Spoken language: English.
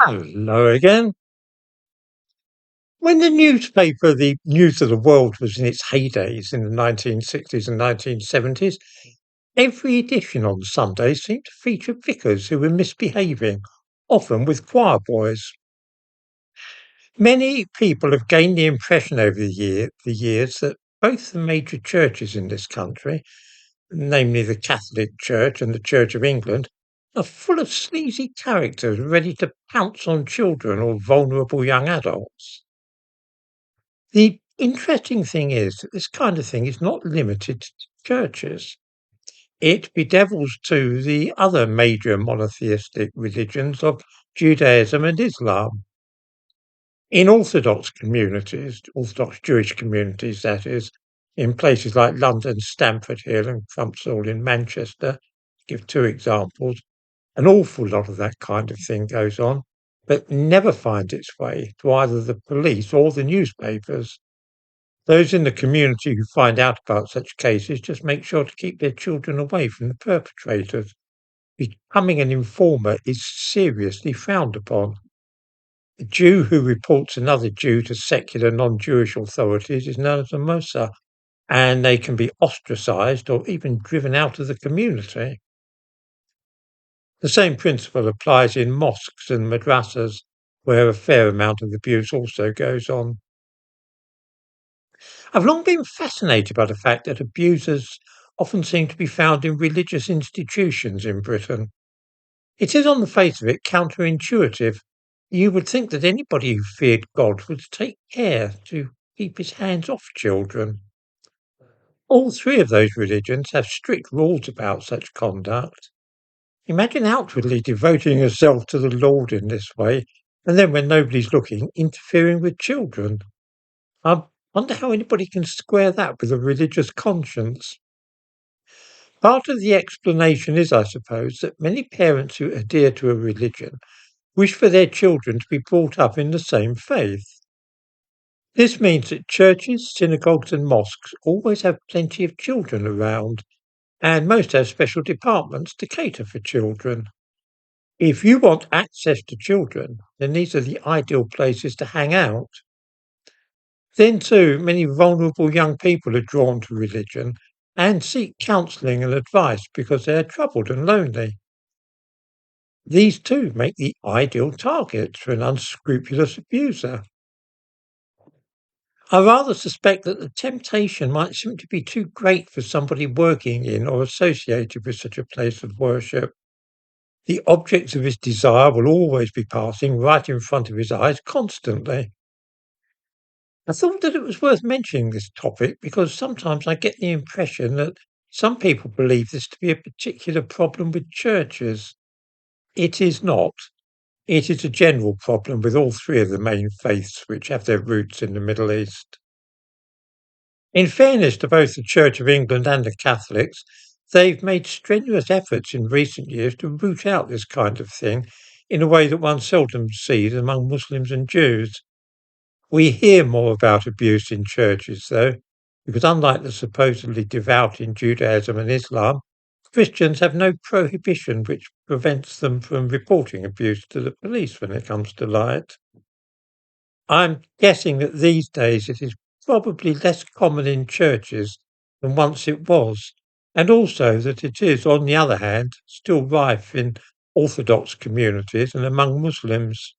Hello again. When the newspaper, the News of the World, was in its heydays in the 1960s and 1970s, every edition on Sunday seemed to feature vicars who were misbehaving, often with choir boys. Many people have gained the impression over the years that both the major churches in this country, namely the Catholic Church and the Church of England, are full of sleazy characters ready to pounce on children or vulnerable young adults. The interesting thing is that this kind of thing is not limited to churches. It bedevils too the other major monotheistic religions of Judaism and Islam. In Orthodox communities, Orthodox Jewish communities that is, in places like London, Stamford Hill and Crumpsall in Manchester, to give two examples, an awful lot of that kind of thing goes on, but never finds its way to either the police or the newspapers. Those in the community who find out about such cases just make sure to keep their children away from the perpetrators. Becoming an informer is seriously frowned upon. A Jew who reports another Jew to secular non-Jewish authorities is known as a Mossad, and they can be ostracized or even driven out of the community. The same principle applies in mosques and madrasas, where a fair amount of abuse also goes on. I've long been fascinated by the fact that abusers often seem to be found in religious institutions in Britain. It is, on the face of it, counterintuitive. You would think that anybody who feared God would take care to keep his hands off children. All three of those religions have strict rules about such conduct. Imagine outwardly devoting yourself to the Lord in this way, and then when nobody's looking, interfering with children. I wonder how anybody can square that with a religious conscience. Part of the explanation is, I suppose, that many parents who adhere to a religion wish for their children to be brought up in the same faith. This means that churches, synagogues, and mosques always have plenty of children around, and most have special departments to cater for children. If you want access to children, then these are the ideal places to hang out. Then, too, many vulnerable young people are drawn to religion and seek counselling and advice because they are troubled and lonely. These too make the ideal targets for an unscrupulous abuser. I rather suspect that the temptation might simply be too great for somebody working in or associated with such a place of worship. The objects of his desire will always be passing right in front of his eyes constantly. I thought that it was worth mentioning this topic because sometimes I get the impression that some people believe this to be a particular problem with churches. It is not. It is a general problem with all three of the main faiths which have their roots in the Middle East. In fairness to both the Church of England and the Catholics, they've made strenuous efforts in recent years to root out this kind of thing in a way that one seldom sees among Muslims and Jews. We hear more about abuse in churches, though, because unlike the supposedly devout in Judaism and Islam, Christians have no prohibition which prevents them from reporting abuse to the police when it comes to light. I'm guessing that these days it is probably less common in churches than once it was, and also that it is, on the other hand, still rife in Orthodox communities and among Muslims.